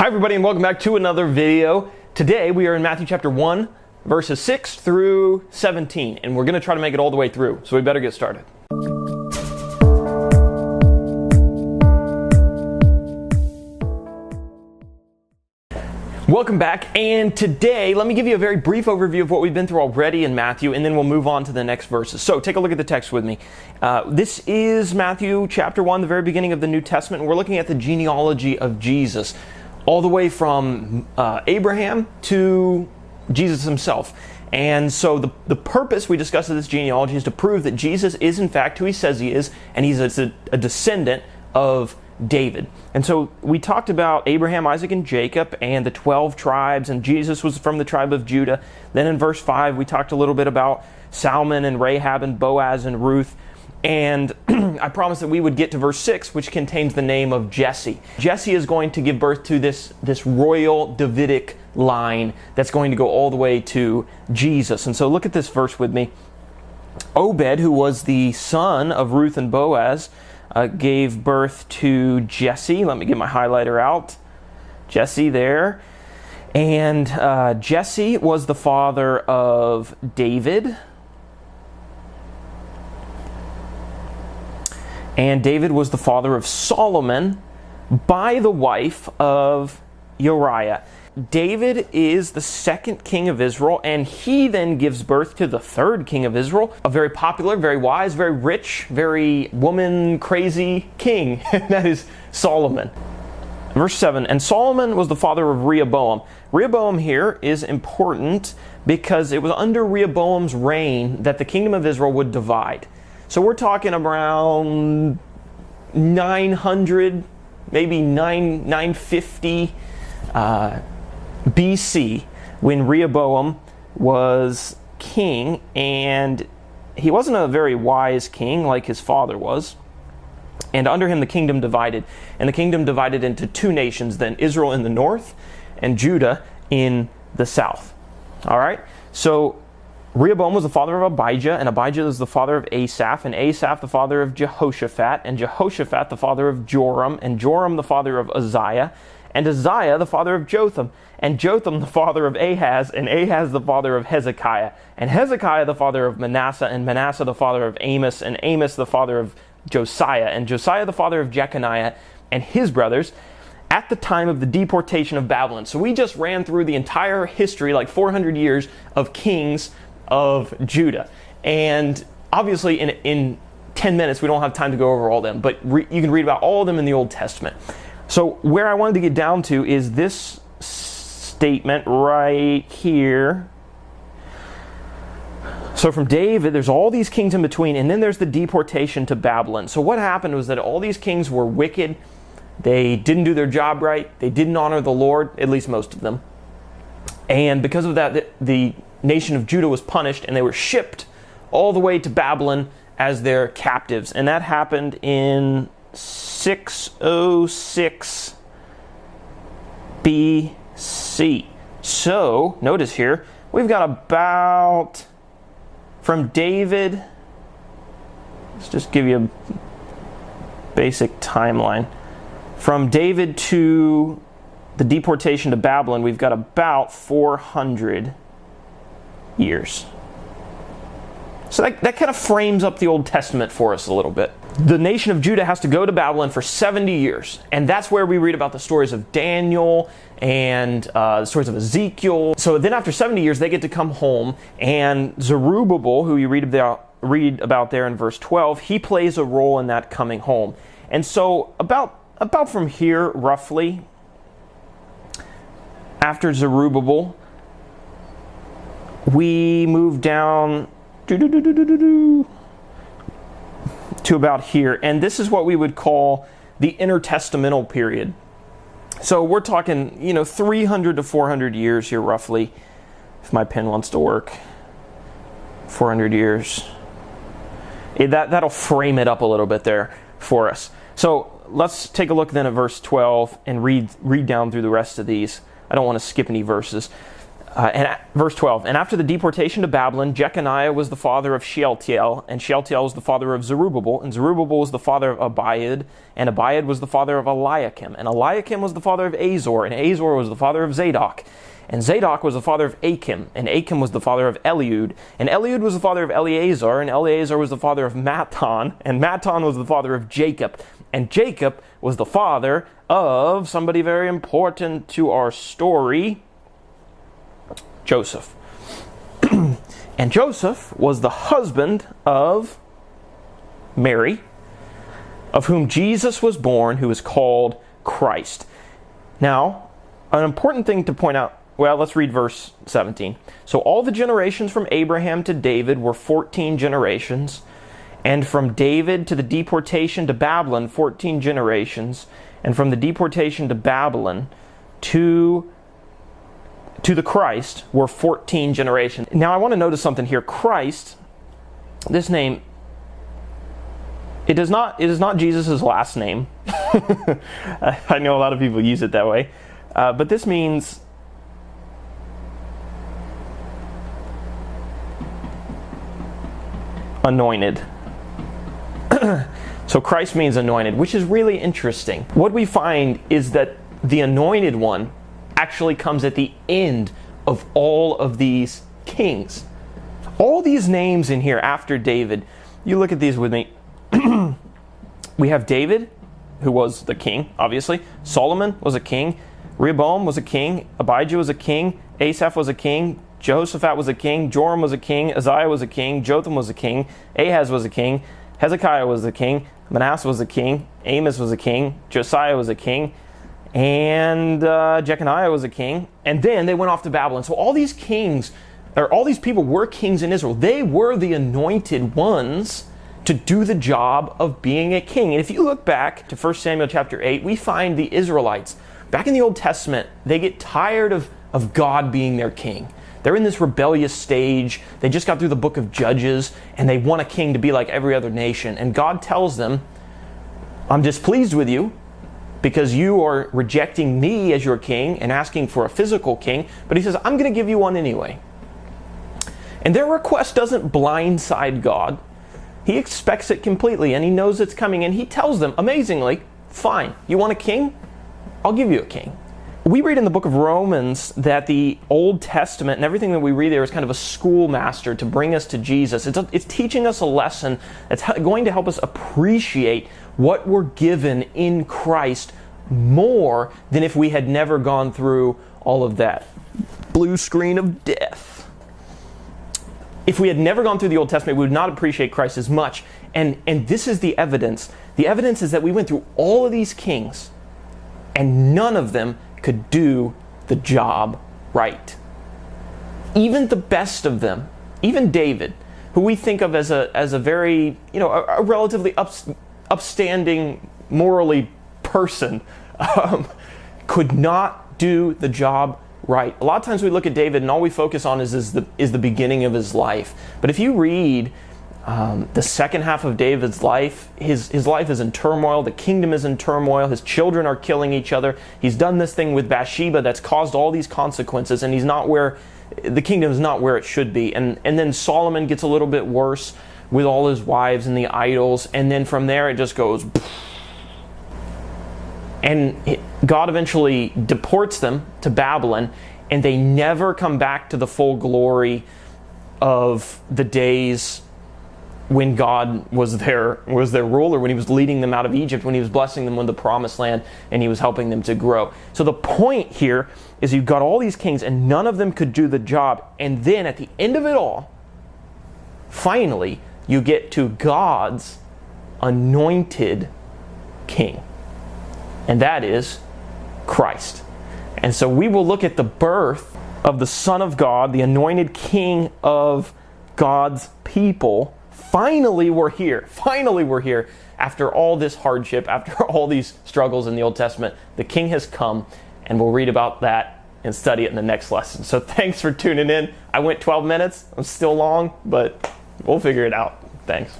Hi everybody and welcome back to another video. Today we are in Matthew chapter 1 verses 6 through 17 and we're going to try to make it all the way through, so we better get started. Welcome back, and today let me give you a very brief overview of what we've been through already in Matthew, and then we'll move on to the next verses. So take a look at the text with me. This is Matthew chapter 1, the very beginning of the New Testament, and we're looking at the genealogy of Jesus, all the way from Abraham to Jesus himself. And so the purpose we discussed of this genealogy is to prove that Jesus is in fact who he says he is, and he's a descendant of David. And so we talked about Abraham, Isaac, and Jacob, and the 12 tribes, and Jesus was from the tribe of Judah. Then in verse 5, we talked a little bit about Salmon and Rahab and Boaz and Ruth. And I promised that we would get to verse 6, which contains the name of Jesse. Jesse is going to give birth to this royal Davidic line that's going to go all the way to Jesus. And so look at this verse with me. Obed, who was the son of Ruth and Boaz, gave birth to Jesse. Let me get my highlighter out. Jesse there. And Jesse was the father of David. And David was the father of Solomon by the wife of Uriah. David is the second king of Israel, and he then gives birth to the third king of Israel, a very popular, very wise, very rich, very woman-crazy king, and that is Solomon. Verse 7, and Solomon was the father of Rehoboam. Rehoboam here is important because it was under Rehoboam's reign that the kingdom of Israel would divide. So we're talking around 900, maybe 950 BC, when Rehoboam was king, and he wasn't a very wise king like his father was. And under him the kingdom divided, and the kingdom divided into two nations then, Israel in the north and Judah in the south. All right, so Rehoboam was the father of Abijah, and Abijah was the father of Asaph, and Asaph the father of Jehoshaphat, and Jehoshaphat the father of Joram, and Joram the father of Uzziah, and Uzziah the father of Jotham, and Jotham the father of Ahaz, and Ahaz the father of Hezekiah, and Hezekiah the father of Manasseh, and Manasseh the father of Amos, and Amos the father of Josiah, and Josiah the father of Jeconiah, and his brothers, at the time of the deportation of Babylon. So we just ran through the entire history, like 400 years of kings of Judah. And obviously in 10 minutes we don't have time to go over all of them, but you can read about all of them in the Old Testament. So where I wanted to get down to is this statement right here. So from David, there's all these kings in between, and then there's the deportation to Babylon. So what happened was that all these kings were wicked. They didn't do their job right. They didn't honor the Lord, at least most of them. And because of that, the nation of Judah was punished, and they were shipped all the way to Babylon as their captives. And that happened in 606 BC. So, notice here, we've got about, from David, let's just give you a basic timeline. From David to the deportation to Babylon, we've got about 400 years. So that kind of frames up the Old Testament for us a little bit. The nation of Judah has to go to Babylon for 70 years. And that's where we read about the stories of Daniel and the stories of Ezekiel. So then after 70 years, they get to come home. And Zerubbabel, who you read about there in verse 12, he plays a role in that coming home. And so about from here, roughly, after Zerubbabel, we move down to about here, and this is what we would call the intertestamental period. So we're talking, 300 to 400 years here, roughly, if my pen wants to work. 400 years. That'll frame it up a little bit there for us. So let's take a look then at verse 12 and read down through the rest of these. I don't want to skip any verses. Verse 12, and after the deportation to Babylon, Jeconiah was the father of Shealtiel, and Shealtiel was the father of Zerubbabel, and Zerubbabel was the father of Abiad, and Abiad was the father of Eliakim, and Eliakim was the father of Azor, and Azor was the father of Zadok, and Zadok was the father of Achim, and Achim was the father of Eliud, and Eliud was the father of Eleazar, and Eleazar was the father of Mattan, and Mattan was the father of Jacob, and Jacob was the father of somebody very important to our story, Joseph. And Joseph was the husband of Mary, of whom Jesus was born, who is called Christ. Now, an important thing to point out, well, let's read verse 17. So all the generations from Abraham to David were 14 generations, and from David to the deportation to Babylon, 14 generations, and from the deportation to Babylon to the Christ were 14 generations. Now I want to notice something here. Christ, this name, it is not Jesus' last name. I know a lot of people use it that way. But this means anointed. So Christ means anointed, which is really interesting. What we find is that the anointed one actually comes at the end of all of these kings. All these names in here after David, you look at these with me. We have David, who was the king, obviously. Solomon was a king. Rehoboam was a king. Abijah was a king. Asaph was a king. Jehoshaphat was a king. Joram was a king. Uzziah was a king. Jotham was a king. Ahaz was a king. Hezekiah was a king. Manasseh was a king. Amos was a king. Josiah was a king. And Jeconiah was a king, and then they went off to Babylon. So all these kings, or all these people were kings in Israel. They were the anointed ones to do the job of being a king. And if you look back to 1 Samuel chapter 8, we find the Israelites, back in the Old Testament, they get tired of God being their king. They're in this rebellious stage. They just got through the book of Judges, and they want a king to be like every other nation. And God tells them, I'm displeased with you, because you are rejecting me as your king and asking for a physical king. But he says, I'm going to give you one anyway. And their request doesn't blindside God. He expects it completely, and he knows it's coming. And he tells them, amazingly, fine, you want a king? I'll give you a king. We read in the book of Romans that the Old Testament and everything that we read there is kind of a schoolmaster to bring us to Jesus. It's teaching us a lesson that's going to help us appreciate what we're given in Christ more than if we had never gone through all of that blue screen of death. If we had never gone through the Old Testament, we would not appreciate Christ as much. And this is the evidence. The evidence is that we went through all of these kings, and none of them could do the job right. Even the best of them, even David, who we think of as a very, a relatively upstanding, morally person, could not do the job right. A lot of times we look at David and all we focus on is the beginning of his life. But if you read the second half of David's life, his life is in turmoil, the kingdom is in turmoil, his children are killing each other. He's done this thing with Bathsheba that's caused all these consequences, and the kingdom is not where it should be. And then Solomon gets a little bit worse with all his wives and the idols, and then from there it just goes. And God eventually deports them to Babylon, and they never come back to the full glory of the days when God was their ruler, when he was leading them out of Egypt, when he was blessing them with the promised land, and he was helping them to grow. So the point here is you've got all these kings, and none of them could do the job. And then at the end of it all, finally, you get to God's anointed king. And that is Christ. And so we will look at the birth of the Son of God, the anointed king of God's people. Finally, we're here. Finally, we're here. After all this hardship, after all these struggles in the Old Testament, the King has come, and we'll read about that and study it in the next lesson. So thanks for tuning in. I went 12 minutes. I'm still long, but we'll figure it out. Thanks.